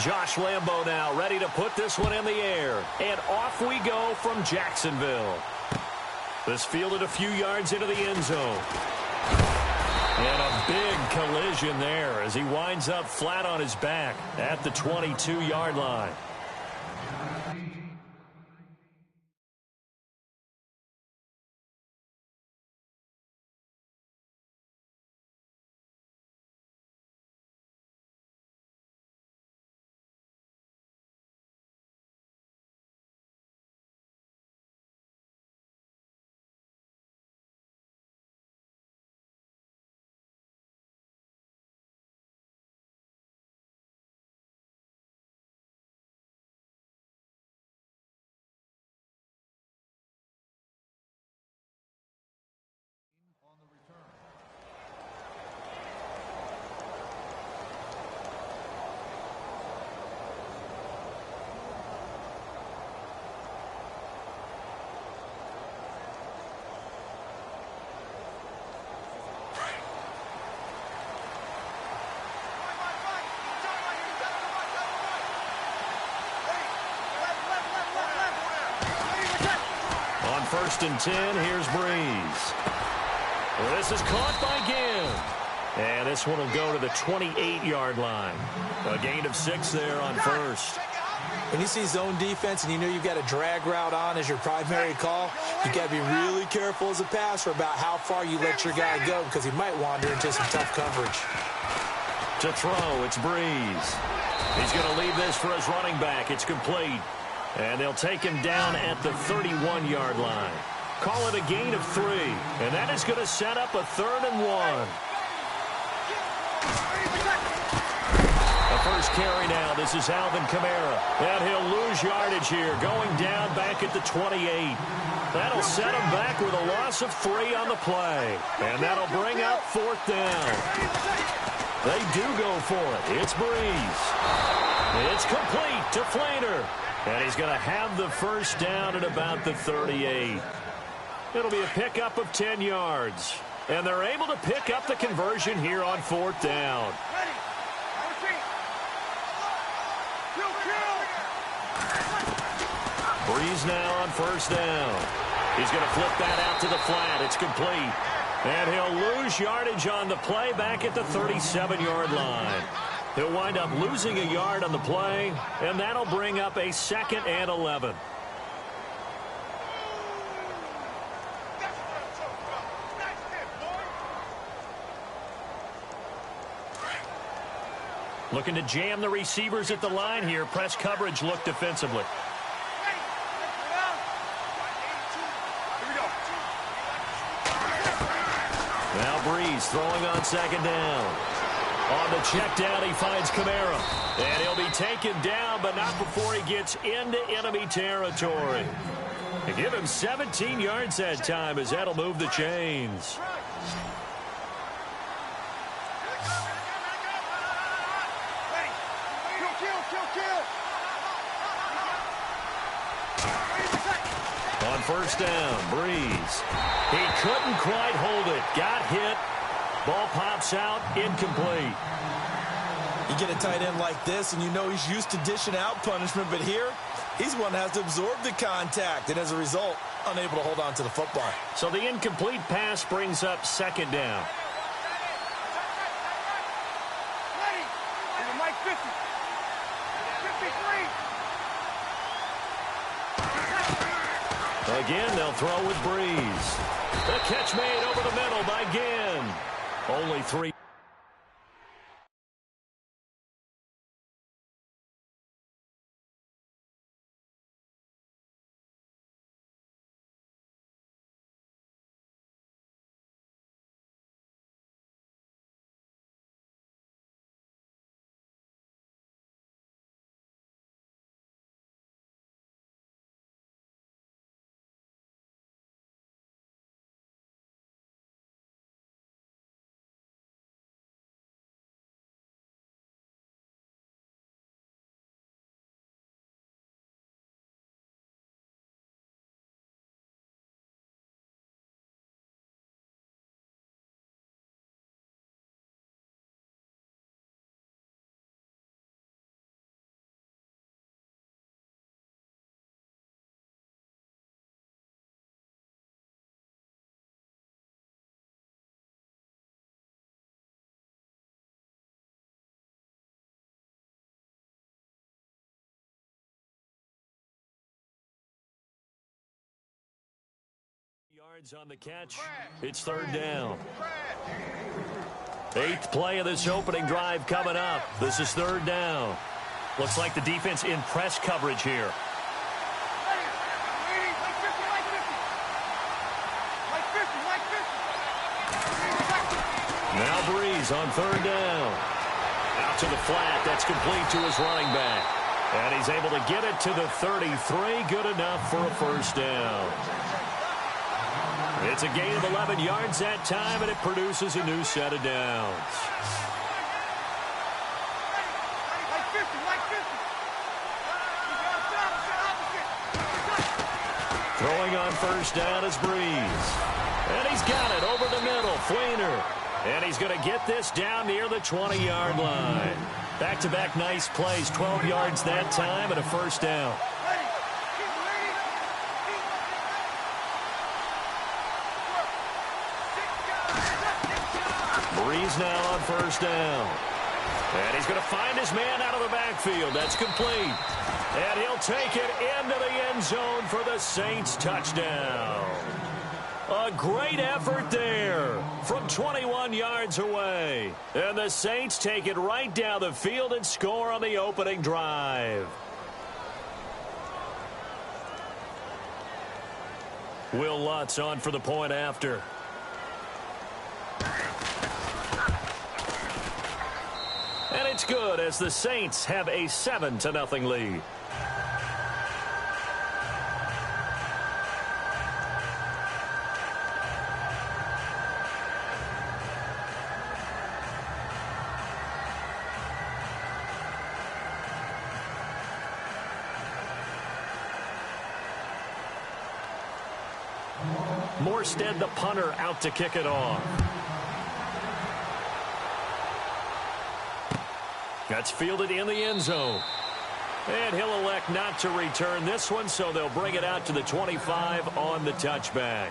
Josh Lambo now ready to put this one in the air. And off we go from Jacksonville. This fielded a few yards into the end zone. And a big collision there as he winds up flat on his back at the 22-yard line. First and 10, here's Breeze. This is caught by Ginn. And this one will go to the 28-yard line. A gain of 6 there on first. When you see zone defense and you know you've got a drag route on as your primary call, you got to be really careful as a passer about how far you let your guy go because he might wander into some tough coverage. To throw, it's Breeze. He's going to leave this for his running back. It's complete. And they'll take him down at the 31-yard line. Call it a gain of 3. And that is going to set up a 3rd and 1. The first carry now. This is Alvin Kamara. And he'll lose yardage here. Going down back at the 28. That'll set him back with a loss of 3 on the play. And that'll bring up 4th down. They do go for it. It's Breeze. It's complete to Flainer. And he's going to have the first down at about the 38. It'll be a pickup of 10 yards. And they're able to pick up the conversion here on 4th down. Breeze now on 1st down. He's going to flip that out to the flat. It's complete. And he'll lose yardage on the play back at the 37-yard line. He'll wind up losing a yard on the play, and that'll bring up a 2nd and 11. Looking to jam the receivers at the line here. Press coverage look defensively. Now Breeze throwing on 2nd down. On the check down, he finds Kamara. And he'll be taken down, but not before he gets into enemy territory. They give him 17 yards that time as that'll move the chains. On 1st down, Breeze. He couldn't quite hold it. Got hit. Ball pops out, incomplete. You get a tight end like this, and you know he's used to dishing out punishment, but here, he's one that has to absorb the contact, and as a result, unable to hold on to the football. So the incomplete pass brings up 2nd down. Again, they'll throw with Breeze. The catch made over the middle by Ginn. Only 3. yards on the catch. It's third down. 8th play of this opening drive coming up. This is third down. Looks like the defense in press coverage here. Now Breeze on third down. Out to the flat. That's complete to his running back. And he's able to get it to the 33. Good enough for a first down. It's a gain of 11 yards that time, and it produces a new set of downs. Throwing on first down is Breeze. And he's got it over the middle. Fleener. And he's going to get this down near the 20-yard line. Back-to-back nice plays. 12 yards that time and a first down. Breeze now on first down. And he's going to find his man out of the backfield. That's complete. And he'll take it into the end zone for the Saints touchdown. A great effort there from 21 yards away. And the Saints take it right down the field and score on the opening drive. Will Lutz on for the point after. And it's good as the Saints have a 7-0 lead. Morstead, the punter, out to kick it off. That's fielded in the end zone. And he'll elect not to return this one, so they'll bring it out to the 25 on the touchback.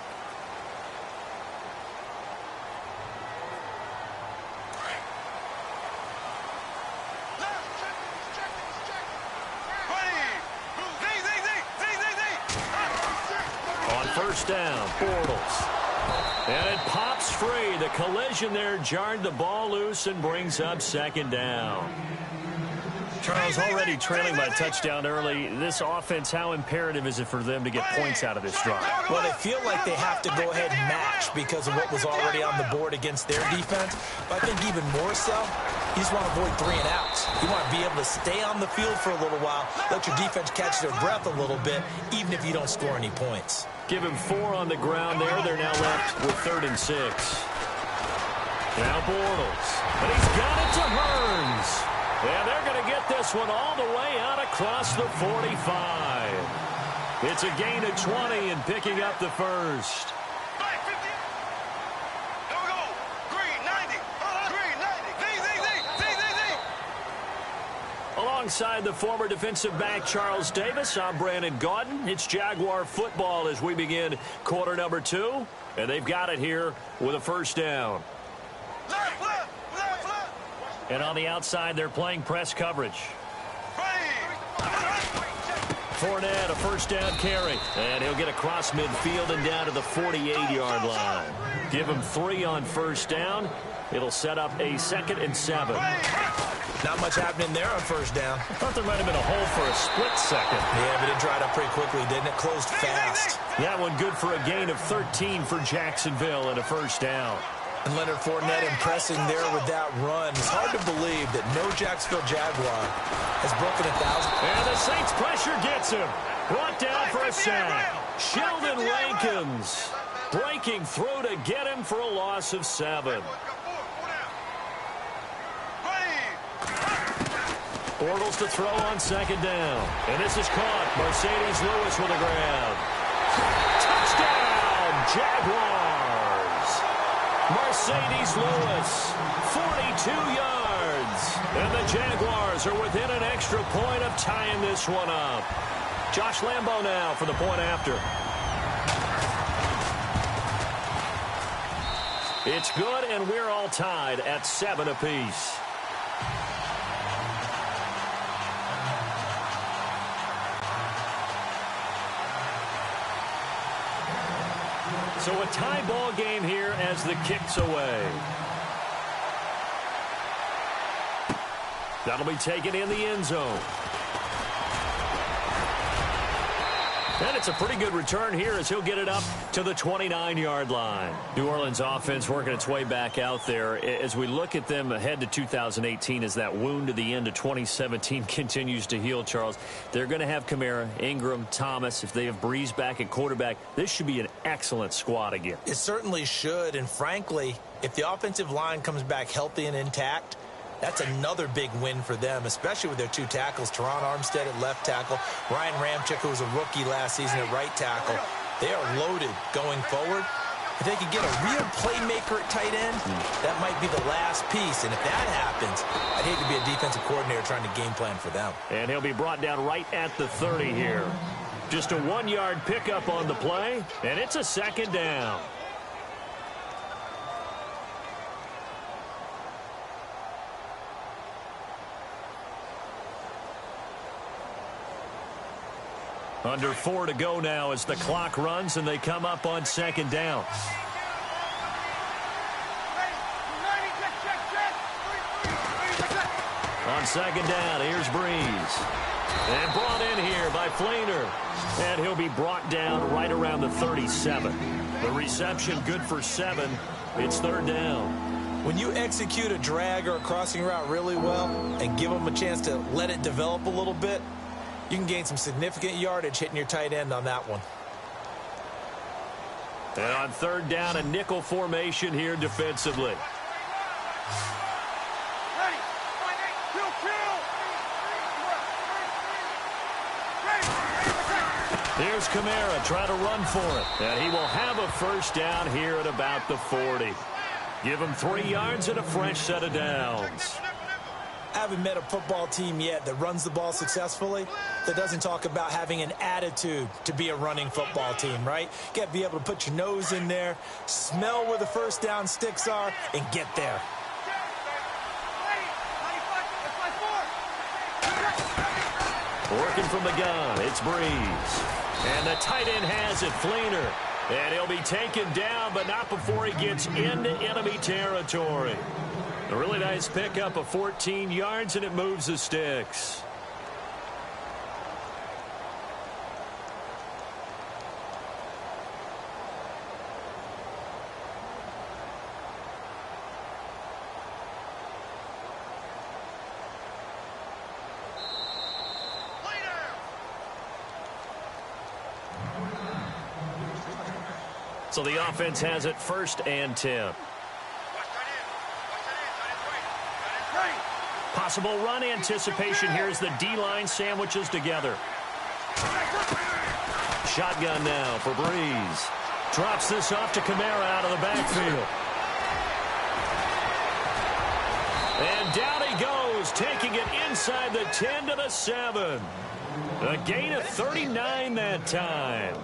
On first down, Bortles. And it pops free. The collision there jarred the ball loose and brings up second down. Charles, already trailing by a touchdown early. This offense, how imperative is it for them to get points out of this drive? Well, they feel like they have to go ahead and match because of what was already on the board against their defense. But I think even more so, you just want to avoid 3 and outs. You want to be able to stay on the field for a little while, let your defense catch their breath a little bit, even if you don't score any points. Give him 4 on the ground there. They're now left with 3rd and 6. Now Bortles. And he's got it to Hearns. And they're going to get this one all the way out across the 45. It's a gain of 20 and picking up the first. Alongside the former defensive back Charles Davis, I'm Brandon Gaudin. It's Jaguar football as we begin quarter number 2. And they've got it here with a first down. And on the outside, they're playing press coverage. Fournette, a first down carry. And he'll get across midfield and down to the 48-yard line. Give him 3 on first down. It'll set up a 2nd and 7. Not much happening there on first down. I thought there might have been a hole for a split second. Yeah, but it dried up pretty quickly, didn't it? Closed fast. That one good for a gain of 13 for Jacksonville and a first down. And Leonard Fournette impressing there with that run. It's hard to believe that no Jacksonville Jaguar has broken 1,000. And the Saints pressure gets him. Brought down for a sack. Sheldon Rankins breaking through to get him for a loss of 7. Bortles to throw on second down. And this is caught. Mercedes Lewis with a grab. Touchdown, Jaguars. Mercedes Lewis, 42 yards. And the Jaguars are within an extra point of tying this one up. Josh Lambo now for the point after. It's good, and we're all tied at 7 apiece. So a tie ball game here as the kick's away. That'll be taken in the end zone. And it's a pretty good return here as he'll get it up to the 29-yard line. New Orleans offense working its way back out there. As we look at them ahead to 2018 as that wound to the end of 2017 continues to heal, Charles, they're going to have Kamara, Ingram, Thomas. If they have Breeze back at quarterback, this should be an excellent squad again. It certainly should. And frankly, if the offensive line comes back healthy and intact, that's another big win for them, especially with their two tackles, Teron Armstead at left tackle, Ryan Ramczyk, who was a rookie last season at right tackle. They are loaded going forward. If they could get a real playmaker at tight end, that might be the last piece. And if that happens, I'd hate to be a defensive coordinator trying to game plan for them. And he'll be brought down right at the 30 here. Just a 1-yard pickup on the play, and it's a second down. Under 4 to go now as the clock runs and they come up on second down. On second down, here's Breeze. And brought in here by Flainer. And he'll be brought down right around the 37. The reception good for 7. It's third down. When you execute a drag or a crossing route really well and give them a chance to let it develop a little bit, you can gain some significant yardage hitting your tight end on that one. And on third down, a nickel formation here defensively. Here's Kamara trying to run for it. And he will have a first down here at about the 40. Give him 3 yards and a fresh set of downs. I haven't met a football team yet that runs the ball successfully that doesn't talk about having an attitude to be a running football team, right? You got to be able to put your nose in there, smell where the first down sticks are, and get there. Working from the gun, it's Breeze. And the tight end has it, Flainer. And he'll be taken down, but not before he gets into enemy territory. A really nice pickup of 14 yards, and it moves the sticks. So the offense has it first and 10. Possible run anticipation. Here's the D-line sandwiches together. Shotgun now for Breeze. Drops this off to Kamara out of the backfield. And down he goes, taking it inside the 10 to the 7. A gain of 39 that time.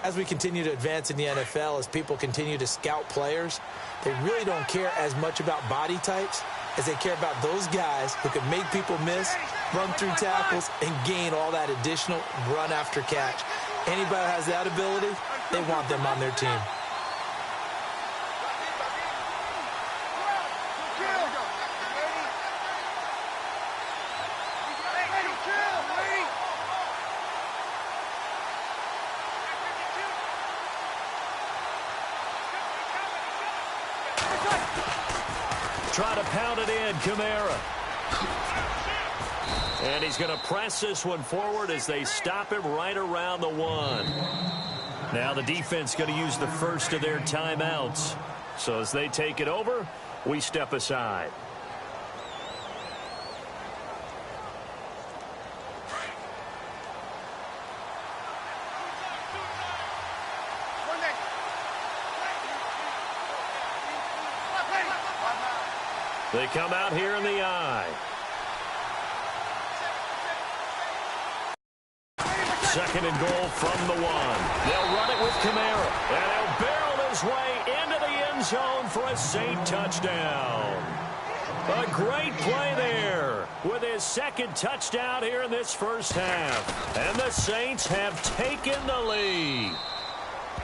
As we continue to advance in the NFL, as people continue to scout players, they really don't care as much about body types as they care about those guys who can make people miss, run through tackles, and gain all that additional run after catch. Anybody who has that ability, they want them on their team. Try to pound it in, Kamara. And he's going to press this one forward as they stop him right around the 1. Now the defense going to use the first of their timeouts. So as they take it over, we step aside. They come out here in the eye. Second and goal from the 1. They'll run it with Kamara. And he'll barrel his way into the end zone for a Saint touchdown. A great play there with his second touchdown here in this first half. And the Saints have taken the lead.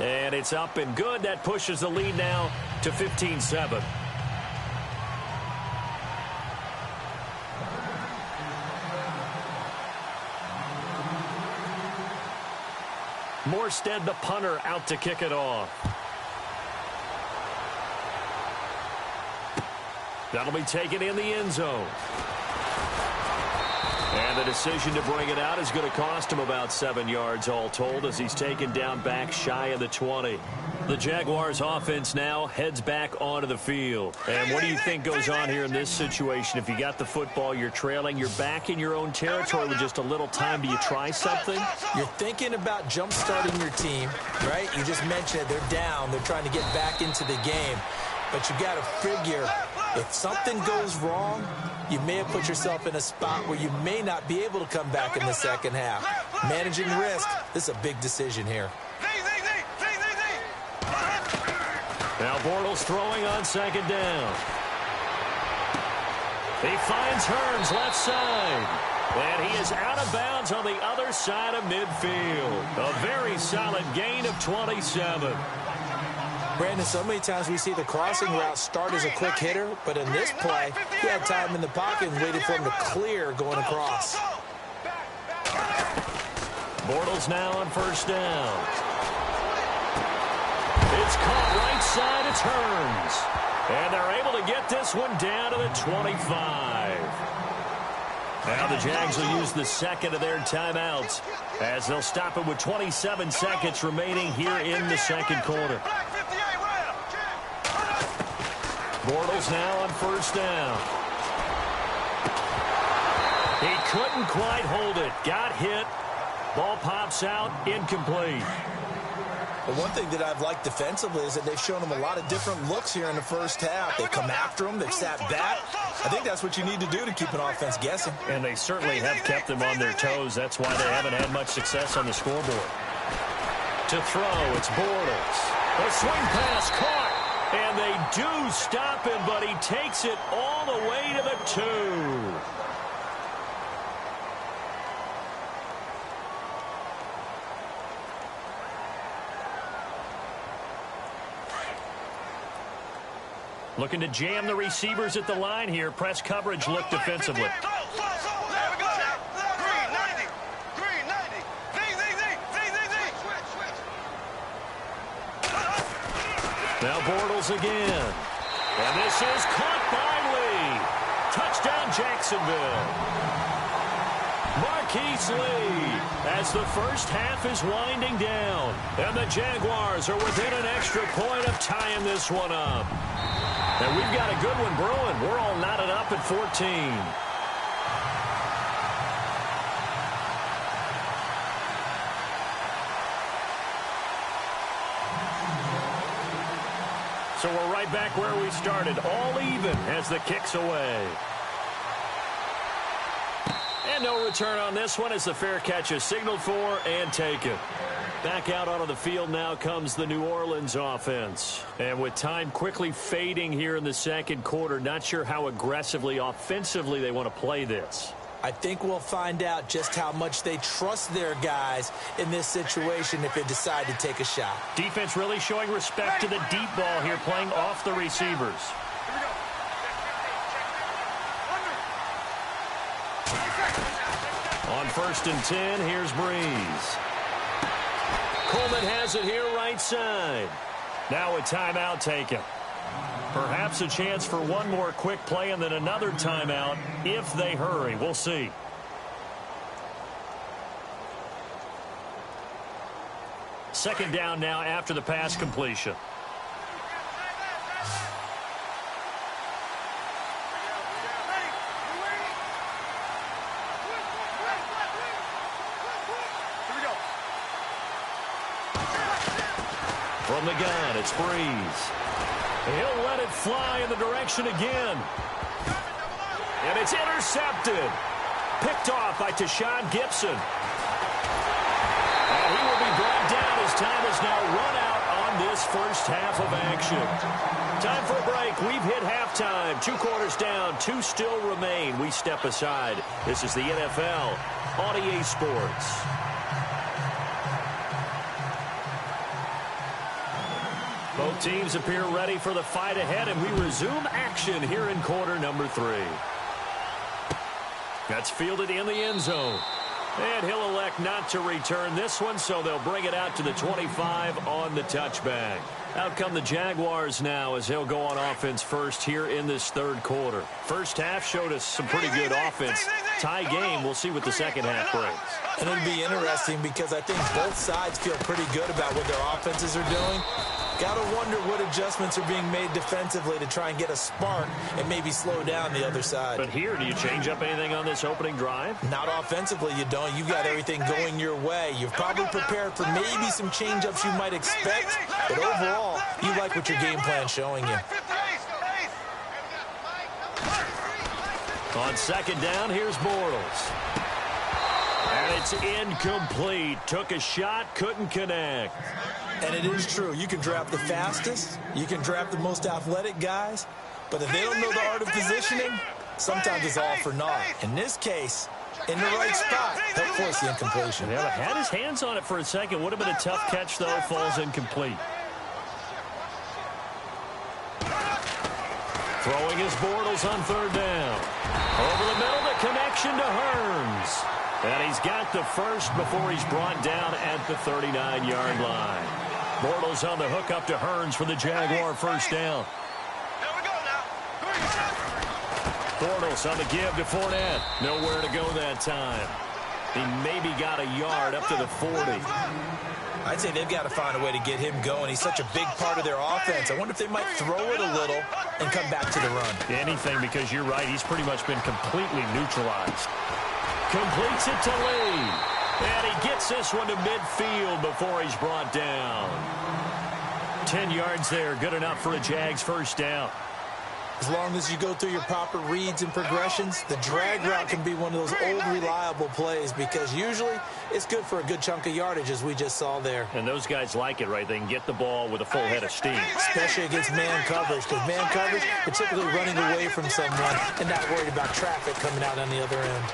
And it's up and good. That pushes the lead now to 15-7. Morstead, the punter, out to kick it off. That'll be taken in the end zone. And the decision to bring it out is going to cost him about 7 yards all told as he's taken down back shy of the 20. The Jaguars offense now heads back onto the field. And what do you think goes on here in this situation? If you got the football, you're trailing, you're back in your own territory with just a little time. Do you try something? You're thinking about jump-starting your team, right? You just mentioned it. They're down. They're trying to get back into the game. But you got to figure if something goes wrong, you may have put yourself in a spot where you may not be able to come back in the second half. Managing risk, this is a big decision here. Now Bortles throwing on second down. He finds Hearns left side. And he is out of bounds on the other side of midfield. A very solid gain of 27. Brandon, so many times we see the crossing route start as a quick hitter, but in this play, he had time in the pocket and waited for him to clear going across. Bortles now on first down. It's caught right side. It's Hearns. And they're able to get this one down to the 25. Now the Jags will use the second of their timeouts as they'll stop it with 27 seconds remaining here in the second quarter. Bortles now on first down. He couldn't quite hold it. Got hit. Ball pops out. Incomplete. Well, one thing that I've liked defensively is that they've shown him a lot of different looks here in the first half. They come after him. They've sat back. I think that's what you need to do to keep an offense guessing. And they certainly have kept them on their toes. That's why they haven't had much success on the scoreboard. To throw, it's Bortles. A swing pass caught. And they do stop him, but he takes it all the way to the 2. Looking to jam the receivers at the line here. Press coverage look defensively. Now Bortles again. And this is caught by Lee. Touchdown Jacksonville. Marquise Lee as the first half is winding down. And the Jaguars are within an extra point of tying this one up. And we've got a good one brewing. We're all knotted up at 14. So we're right back where we started, all even as the kick's away. And no return on this one as the fair catch is signaled for and taken. Back out onto the field now comes the New Orleans offense. And with time quickly fading here in the second quarter, not sure how aggressively, offensively they want to play this. I think we'll find out just how much they trust their guys in this situation if they decide to take a shot. Defense really showing respect to the deep ball here, playing off the receivers. On 1st and 10, here's Breeze. Coleman has it here right side. Now a timeout taken. Perhaps a chance for one more quick play and then another timeout if they hurry. We'll see. Second down now after the pass completion. From the gun, it's Breeze. He'll let it fly in the direction again. And it's intercepted. Picked off by Tashawn Gibson. And he will be brought down as time is now run out on this first half of action. Time for a break. We've hit halftime. 2 quarters down. 2 still remain. We step aside. This is the NFL on EA Sports. Both teams appear ready for the fight ahead, and we resume action here in quarter number 3. That's fielded in the end zone. And he'll elect not to return this one, so they'll bring it out to the 25 on the touchback. Out come the Jaguars now as they'll go on offense first here in this third quarter. First half showed us some pretty good offense. Tie game, we'll see what the second half brings. And it'll be interesting because I think both sides feel pretty good about what their offenses are doing. Gotta wonder what adjustments are being made defensively to try and get a spark and maybe slow down the other side. But here, do you change up anything on this opening drive? Not offensively, you don't. You've got everything going your way. You've probably prepared for maybe some change-ups you might expect, but overall, you like what your game plan's showing you. On second down, here's Bortles. And it's incomplete. Took a shot, couldn't connect. And it is true. You can draft the fastest. You can draft the most athletic guys. But if they don't know the art of positioning, sometimes it's all for naught. In this case, in the right spot, help force the incompletion. Yeah, had his hands on it for a second. Would have been a tough catch, though. Falls incomplete. Throwing his Bortles on third down. Over the middle, the connection to Hearns. And he's got the first before he's brought down at the 39-yard line. Bortles on the hook up to Hearns for the Jaguar first down. Bortles on the give to Fournette. Nowhere to go that time. He maybe got a yard up to the 40. I'd say they've got to find a way to get him going. He's such a big part of their offense. I wonder if they might throw it a little and come back to the run. Anything, because you're right. He's pretty much been completely neutralized. Completes it to Lee. And he gets this one to midfield before he's brought down. 10 yards there. Good enough for a Jags first down. As long as you go through your proper reads and progressions, the drag route can be one of those old reliable plays because usually it's good for a good chunk of yardage, as we just saw there. And those guys like it, right? They can get the ball with a full head of steam. Especially against man coverage, because man coverage, they're typically running away from someone and not worried about traffic coming out on the other end.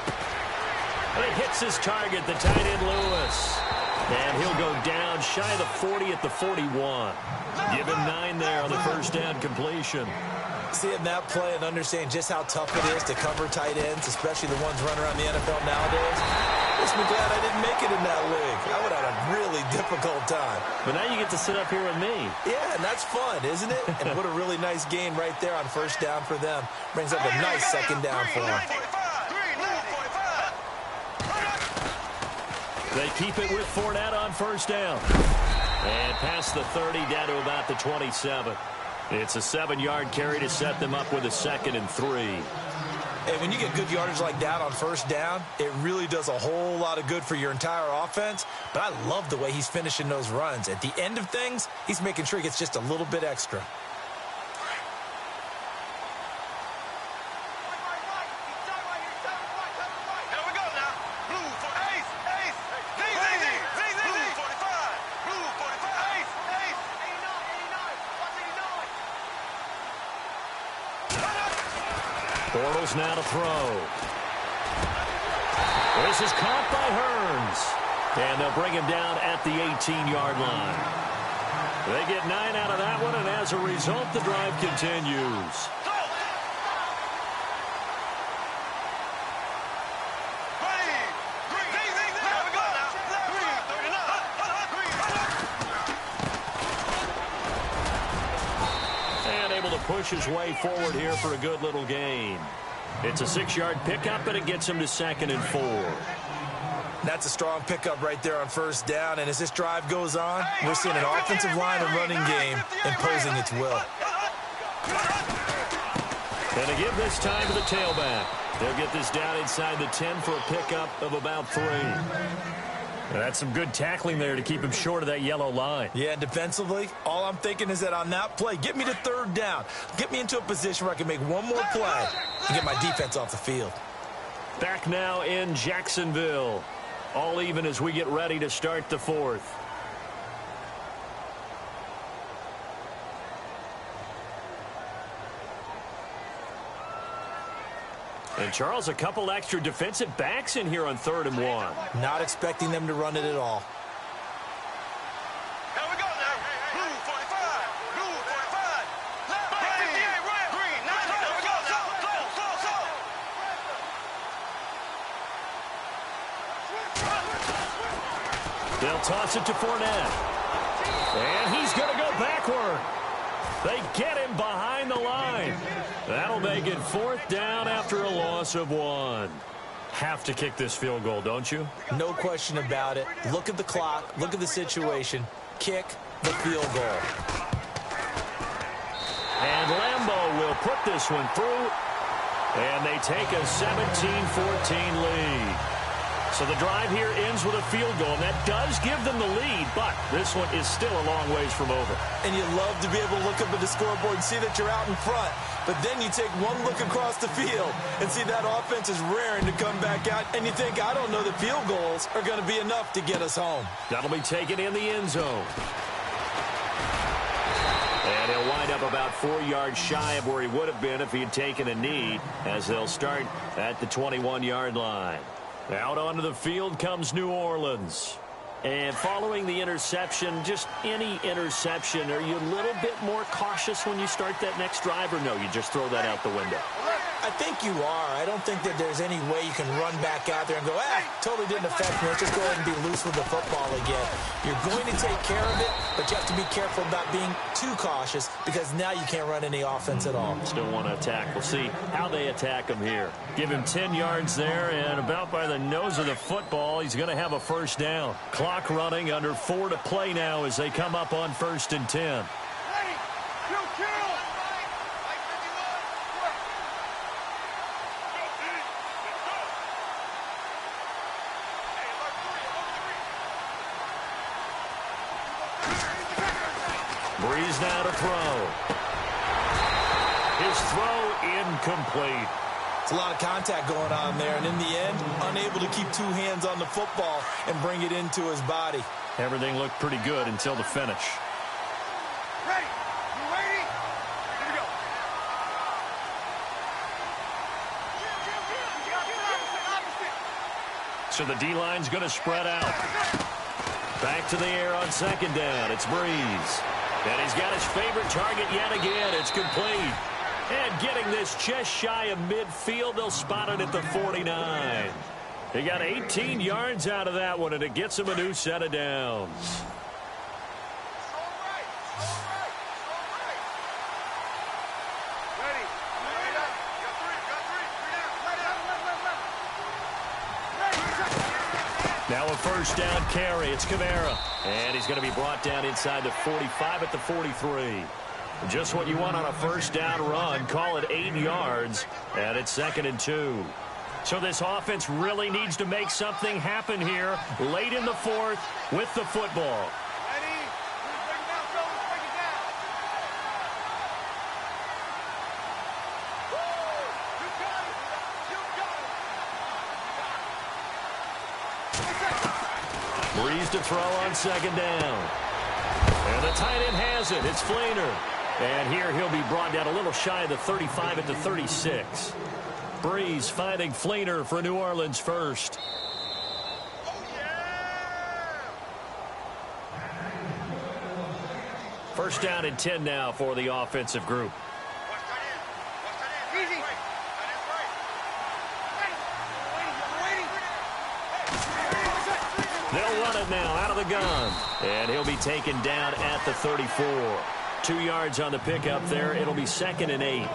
And it hits his target, the tight end Lewis. And he'll go down shy of the 40 at the 41. Give him 9 there on the first down completion. Seeing that play and understanding just how tough it is to cover tight ends, especially the ones running around the NFL nowadays, makes me glad I didn't make it in that league. I would have had a really difficult time. But now you get to sit up here with me. Yeah, and that's fun, isn't it? And what a really nice gain right there on first down for them. Brings up a nice second down for them. They keep it with Fournette on first down. And past the 30 down to about the 27. It's a 7-yard carry to set them up with a 2nd and 3. Hey, when you get good yardage like that on first down, it really does a whole lot of good for your entire offense. But I love the way he's finishing those runs. At the end of things, he's making sure he gets just a little bit extra. Bortles now to throw. This is caught by Hearns. And they'll bring him down at the 18-yard line. They get 9 out of that one, and as a result, the drive continues. Push his way forward here for a good little gain. It's a 6-yard pickup, and it gets him to 2nd and 4. That's a strong pickup right there on first down, and as this drive goes on, we're seeing an offensive line and running game imposing its will. And to give this time to the tailback. They'll get this down inside the 10 for a pickup of about 3. That's some good tackling there to keep him short of that yellow line. Yeah, and defensively, all I'm thinking is that on that play, get me to third down. Get me into a position where I can make one more play and get my defense off the field. Back now in Jacksonville. All even as we get ready to start the 4th. And, Charles, a couple extra defensive backs in here on 3rd and 1. Not expecting them to run it at all. Here we go now. Blue 45. Blue They'll toss it to Fournette. And he's going to go backward. They get him behind the line. That'll make it 4th down after a loss of 1. Have to kick this field goal, don't you? No question about it. Look at the clock. Look at the situation. Kick the field goal. And Lambeau will put this one through. And they take a 17-14 lead. So the drive here ends with a field goal, and that does give them the lead, but this one is still a long ways from over. And you love to be able to look up at the scoreboard and see that you're out in front, but then you take one look across the field and see that offense is raring to come back out, and you think, I don't know that field goals are going to be enough to get us home. That'll be taken in the end zone. And he'll wind up about 4 yards shy of where he would have been if he had taken a knee, as they'll start at the 21-yard line. Out onto the field comes New Orleans. And following the interception, just any interception, are you a little bit more cautious when you start that next drive, or no, you just throw that out the window? I think you are. I don't think that there's any way you can run back out there and go, totally didn't affect me. Let's just go ahead and be loose with the football again. You're going to take care of it, but you have to be careful about being too cautious because now you can't run any offense at all. Still want to attack. We'll see how they attack him here. Give him 10 yards there, and about by the nose of the football, he's going to have a first down. Clock running, under 4 to play now as they come up on 1st and 10. Breeze now to throw. His throw incomplete. It's a lot of contact going on there, and in the end, unable to keep 2 hands on the football and bring it into his body. Everything looked pretty good until the finish. Ready? You ready? Here we go. So the D-line's going to spread out. Back to the air on 2nd down. It's Breeze. And he's got his favorite target yet again. It's complete. And getting this just shy of midfield, they'll spot it at the 49. He got 18 yards out of that one, and it gets him a new set of downs. Now a first down carry. It's Kamara. And he's going to be brought down inside the 45 at the 43. Just what you want on a first down run. Call it 8 yards. And it's 2nd and 2. So this offense really needs to make something happen here late in the 4th with the football. Breeze to throw on 2nd down. And the tight end has it. It's Fleener. And here he'll be brought down a little shy of the 35 at the 36. Breeze finding Fleener for New Orleans first. First down and 10 now for the offensive group. They'll run it now out of the gun. And he'll be taken down at the 34. 2 yards on the pickup there. It'll be 2nd and 8.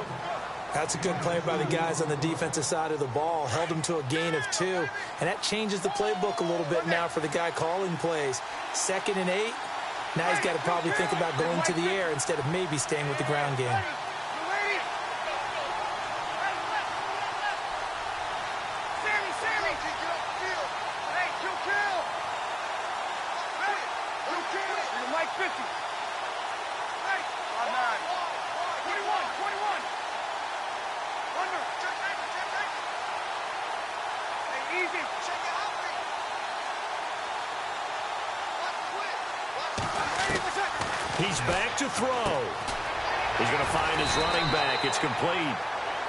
That's a good play by the guys on the defensive side of the ball. Held him to a gain of 2. And that changes the playbook a little bit now for the guy calling plays. 2nd and 8. Now he's got to probably think about going to the air instead of maybe staying with the ground game. He's back to throw. He's going to find his running back. It's complete.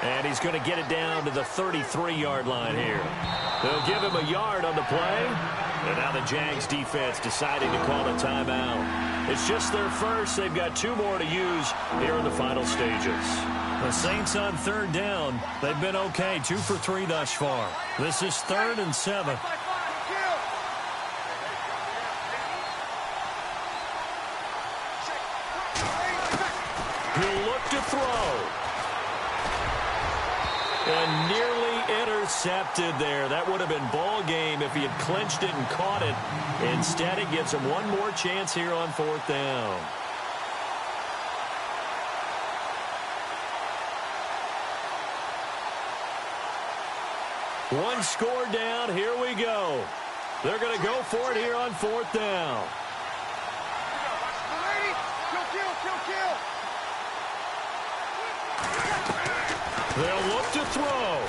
And he's going to get it down to the 33-yard line here. They'll give him a yard on the play. And now the Jags defense deciding to call a timeout. It's just their first. They've got 2 more to use here in the final stages. The Saints on 3rd down. They've been okay. 2 for 3 thus far. This is 3rd and 7. He'll look to throw. And nearly intercepted there. That would have been ball game if he had clinched it and caught it. Instead, it gives him one more chance here on 4th down. One score down. Here we go. They're going to go for it here on 4th down. They'll look to throw.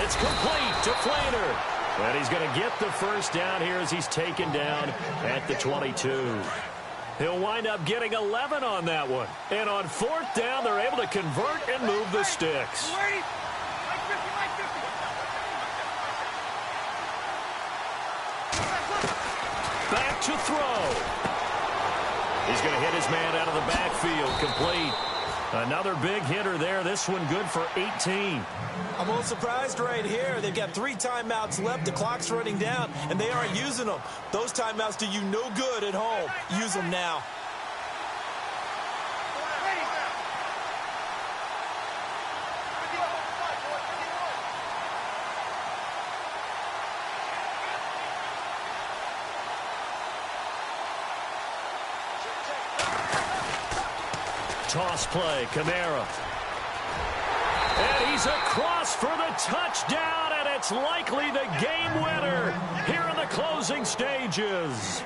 It's complete to Tljsr2live. And he's going to get the first down here as he's taken down at the 22. He'll wind up getting 11 on that one. And on 4th down, they're able to convert and move the sticks. Back to throw. He's going to hit his man out of the backfield. Complete. Another big hitter there. This one good for 18. I'm a little surprised right here. They've got 3 timeouts left. The clock's running down, and they aren't using them. Those timeouts do you no good at home. Use them now. Toss play, Kamara. And he's across for the touchdown, and it's likely the game winner here in the closing stages.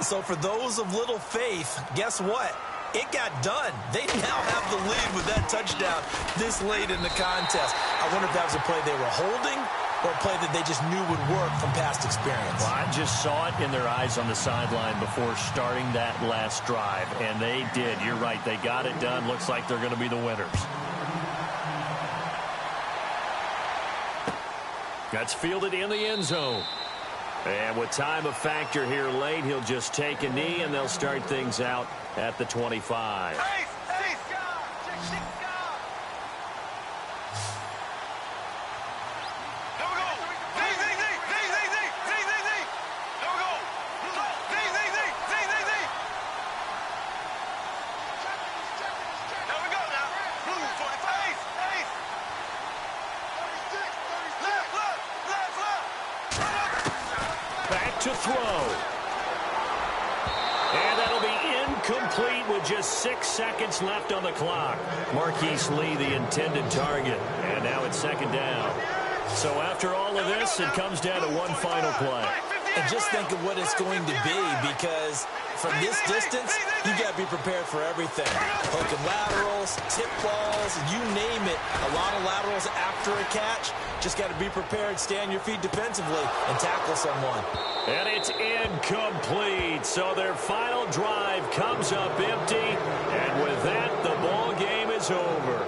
So for those of little faith, guess what? It got done. They now have the lead with that touchdown this late in the contest. I wonder if that was a play they were holding or a play that they just knew would work from past experience. Well, I just saw it in their eyes on the sideline before starting that last drive, and they did. You're right. They got it done. Looks like they're going to be the winners. That's fielded in the end zone. And with time a factor here late, he'll just take a knee, and they'll start things out at the 25. To throw. And that'll be incomplete with just 6 seconds left on the clock. Marquise Lee, the intended target. And now it's 2nd down. So after all of this, it comes down to one final play. And just think of what it's going to be, because from this distance, you got to be prepared for everything. Hook and laterals, tip balls, you name it. A lot of laterals after a catch. Just got to be prepared, stay on your feet defensively, and tackle someone. And it's incomplete. So their final drive comes up empty. And with that, the ball game is over.